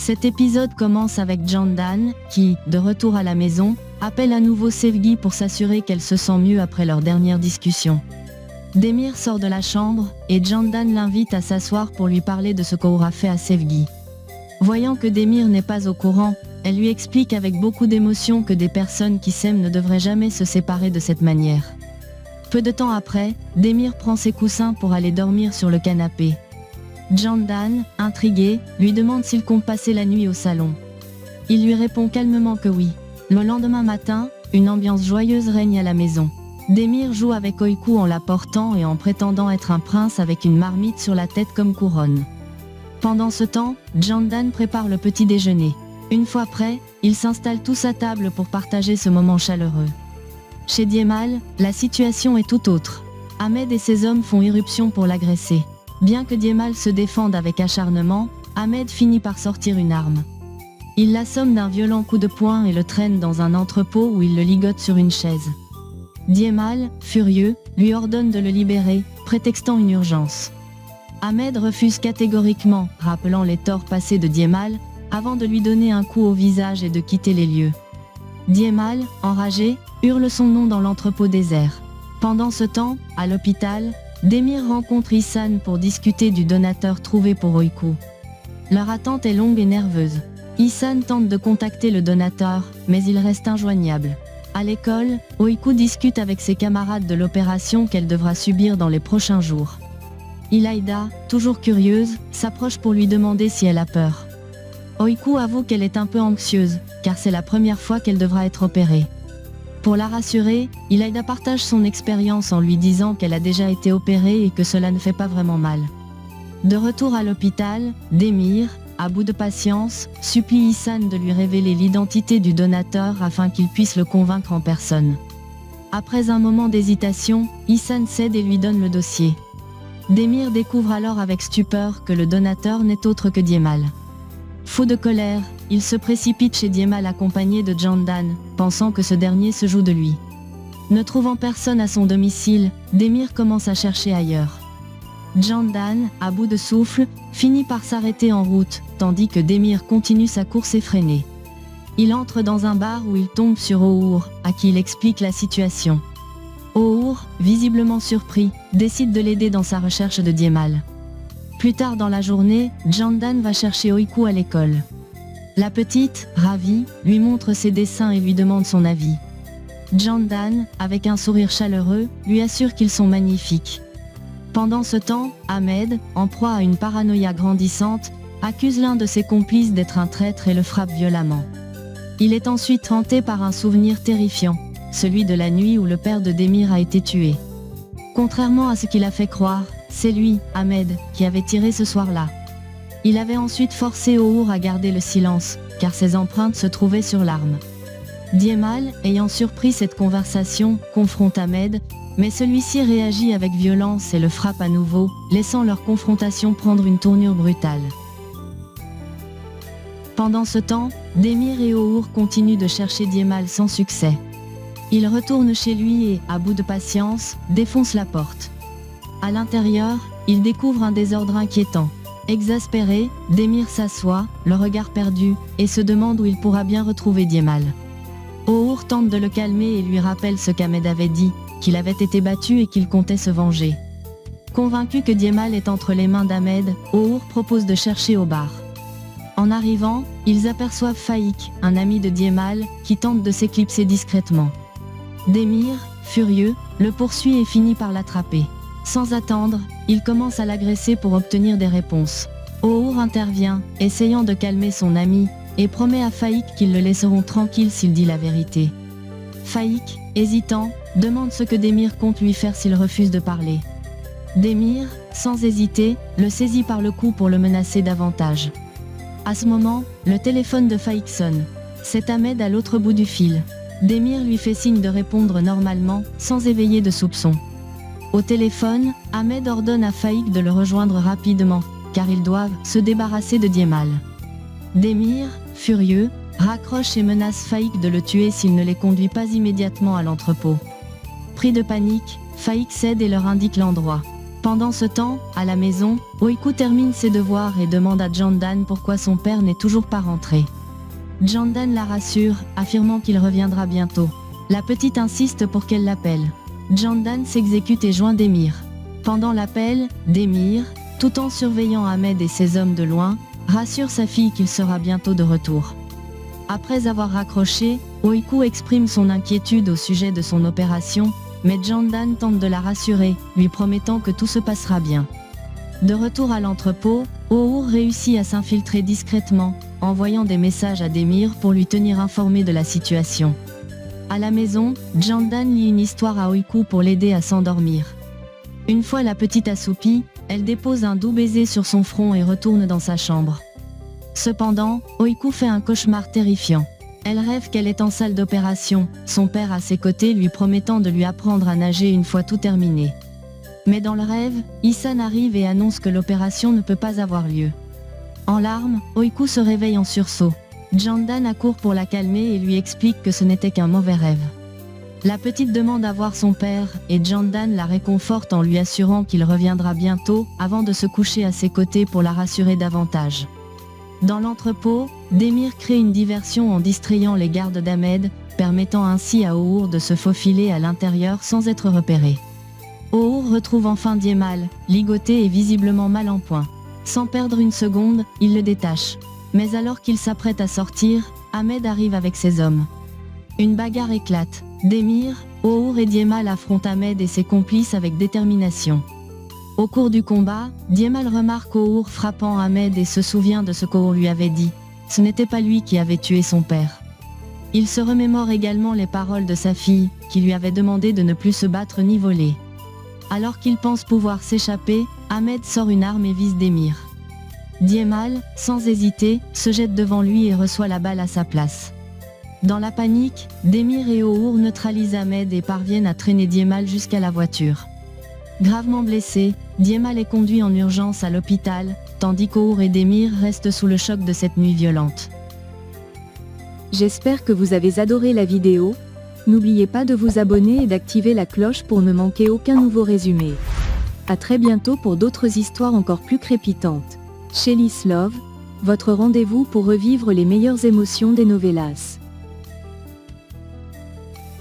Cet épisode commence avec Candan, qui, de retour à la maison, appelle à nouveau Sevgi pour s'assurer qu'elle se sent mieux après leur dernière discussion. Demir sort de la chambre, et Candan l'invite à s'asseoir pour lui parler de ce qu'aura fait à Sevgi. Voyant que Demir n'est pas au courant, elle lui explique avec beaucoup d'émotion que des personnes qui s'aiment ne devraient jamais se séparer de cette manière. Peu de temps après, Demir prend ses coussins pour aller dormir sur le canapé. Candan, intrigué, lui demande s'il compte passer la nuit au salon. Il lui répond calmement que oui. Le lendemain matin, une ambiance joyeuse règne à la maison. Demir joue avec Oiku en la portant et en prétendant être un prince avec une marmite sur la tête comme couronne. Pendant ce temps, Candan prépare le petit déjeuner. Une fois prêt, ils s'installent tous à table pour partager ce moment chaleureux. Chez Diemal, la situation est tout autre. Ahmed et ses hommes font irruption pour l'agresser. Bien que Diemal se défende avec acharnement, Ahmed finit par sortir une arme. Il l'assomme d'un violent coup de poing et le traîne dans un entrepôt où il le ligote sur une chaise. Diemal, furieux, lui ordonne de le libérer, prétextant une urgence. Ahmed refuse catégoriquement, rappelant les torts passés de Diemal, avant de lui donner un coup au visage et de quitter les lieux. Diemal, enragé, hurle son nom dans l'entrepôt désert. Pendant ce temps, à l'hôpital, Demir rencontre Ihsan pour discuter du donateur trouvé pour Oiku. Leur attente est longue et nerveuse. Ihsan tente de contacter le donateur, mais il reste injoignable. À l'école, Oiku discute avec ses camarades de l'opération qu'elle devra subir dans les prochains jours. Ilaïda, toujours curieuse, s'approche pour lui demander si elle a peur. Oiku avoue qu'elle est un peu anxieuse, car c'est la première fois qu'elle devra être opérée. Pour la rassurer, Ilaïda partage son expérience en lui disant qu'elle a déjà été opérée et que cela ne fait pas vraiment mal. De retour à l'hôpital, Demir, à bout de patience, supplie Ihsan de lui révéler l'identité du donateur afin qu'il puisse le convaincre en personne. Après un moment d'hésitation, Ihsan cède et lui donne le dossier. Demir découvre alors avec stupeur que le donateur n'est autre que Diemal. Fou de colère, il se précipite chez Diemal accompagné de Candan, pensant que ce dernier se joue de lui. Ne trouvant personne à son domicile, Demir commence à chercher ailleurs. Candan, à bout de souffle, finit par s'arrêter en route, tandis que Demir continue sa course effrénée. Il entre dans un bar où il tombe sur Oğur, à qui il explique la situation. Oğur, visiblement surpris, décide de l'aider dans sa recherche de Diemal. Plus tard dans la journée, Candan va chercher Oiku à l'école. La petite, ravie, lui montre ses dessins et lui demande son avis. Candan, avec un sourire chaleureux, lui assure qu'ils sont magnifiques. Pendant ce temps, Ahmed, en proie à une paranoïa grandissante, accuse l'un de ses complices d'être un traître et le frappe violemment. Il est ensuite hanté par un souvenir terrifiant, celui de la nuit où le père de Demir a été tué. Contrairement à ce qu'il a fait croire, c'est lui, Ahmed, qui avait tiré ce soir-là. Il avait ensuite forcé Oğur à garder le silence, car ses empreintes se trouvaient sur l'arme. Diemal, ayant surpris cette conversation, confronte Ahmed, mais celui-ci réagit avec violence et le frappe à nouveau, laissant leur confrontation prendre une tournure brutale. Pendant ce temps, Demir et Oğur continuent de chercher Diemal sans succès. Ils retournent chez lui et, à bout de patience, défoncent la porte. À l'intérieur, ils découvrent un désordre inquiétant. Exaspéré, Demir s'assoit, le regard perdu, et se demande où il pourra bien retrouver Diemal. Oğur tente de le calmer et lui rappelle ce qu'Ahmed avait dit, qu'il avait été battu et qu'il comptait se venger. Convaincu que Diemal est entre les mains d'Ahmed, Oğur propose de chercher au bar. En arrivant, ils aperçoivent Faik, un ami de Diemal, qui tente de s'éclipser discrètement. Demir, furieux, le poursuit et finit par l'attraper. Sans attendre, il commence à l'agresser pour obtenir des réponses. Oğur intervient, essayant de calmer son ami, et promet à Faik qu'ils le laisseront tranquille s'il dit la vérité. Faik, hésitant, demande ce que Demir compte lui faire s'il refuse de parler. Demir, sans hésiter, le saisit par le cou pour le menacer davantage. À ce moment, le téléphone de Faik sonne. C'est Ahmed à l'autre bout du fil. Demir lui fait signe de répondre normalement, sans éveiller de soupçons. Au téléphone, Ahmed ordonne à Faik de le rejoindre rapidement, car ils doivent se débarrasser de Diemal. Demir, furieux, raccroche et menace Faik de le tuer s'il ne les conduit pas immédiatement à l'entrepôt. Pris de panique, Faik cède et leur indique l'endroit. Pendant ce temps, à la maison, Oiku termine ses devoirs et demande à Jandan pourquoi son père n'est toujours pas rentré. Jandan la rassure, affirmant qu'il reviendra bientôt. La petite insiste pour qu'elle l'appelle. Jandan s'exécute et joint Demir. Pendant l'appel, Demir, tout en surveillant Ahmed et ses hommes de loin, rassure sa fille qu'il sera bientôt de retour. Après avoir raccroché, Oiku exprime son inquiétude au sujet de son opération, mais Jandan tente de la rassurer, lui promettant que tout se passera bien. De retour à l'entrepôt, O'Hoor réussit à s'infiltrer discrètement, envoyant des messages à Demir pour lui tenir informé de la situation. À la maison, Jandan lit une histoire à Oiku pour l'aider à s'endormir. Une fois la petite assoupie, elle dépose un doux baiser sur son front et retourne dans sa chambre. Cependant, Oiku fait un cauchemar terrifiant. Elle rêve qu'elle est en salle d'opération, son père à ses côtés lui promettant de lui apprendre à nager une fois tout terminé. Mais dans le rêve, Isan arrive et annonce que l'opération ne peut pas avoir lieu. En larmes, Oiku se réveille en sursaut. Jandan accourt pour la calmer et lui explique que ce n'était qu'un mauvais rêve. La petite demande à voir son père, et Jandan la réconforte en lui assurant qu'il reviendra bientôt, avant de se coucher à ses côtés pour la rassurer davantage. Dans l'entrepôt, Demir crée une diversion en distrayant les gardes d'Ahmed, permettant ainsi à O'Hoor de se faufiler à l'intérieur sans être repéré. O'Hoor retrouve enfin Diemal, ligoté et visiblement mal en point. Sans perdre une seconde, il le détache. Mais alors qu'il s'apprête à sortir, Ahmed arrive avec ses hommes. Une bagarre éclate. Demir, O'Hoor et Diemal affrontent Ahmed et ses complices avec détermination. Au cours du combat, Diemal remarque O'Hoor frappant Ahmed et se souvient de ce qu'O'Hoor lui avait dit. Ce n'était pas lui qui avait tué son père. Il se remémore également les paroles de sa fille, qui lui avait demandé de ne plus se battre ni voler. Alors qu'il pense pouvoir s'échapper, Ahmed sort une arme et vise Demir. Diemal, sans hésiter, se jette devant lui et reçoit la balle à sa place. Dans la panique, Demir et O'Hoor neutralisent Ahmed et parviennent à traîner Diemal jusqu'à la voiture. Gravement blessé, Diemal est conduit en urgence à l'hôpital, tandis qu'O'Hoor et Demir restent sous le choc de cette nuit violente. J'espère que vous avez adoré la vidéo. N'oubliez pas de vous abonner et d'activer la cloche pour ne manquer aucun nouveau résumé. À très bientôt pour d'autres histoires encore plus crépitantes. Shelly's Love, votre rendez-vous pour revivre les meilleures émotions des novellas.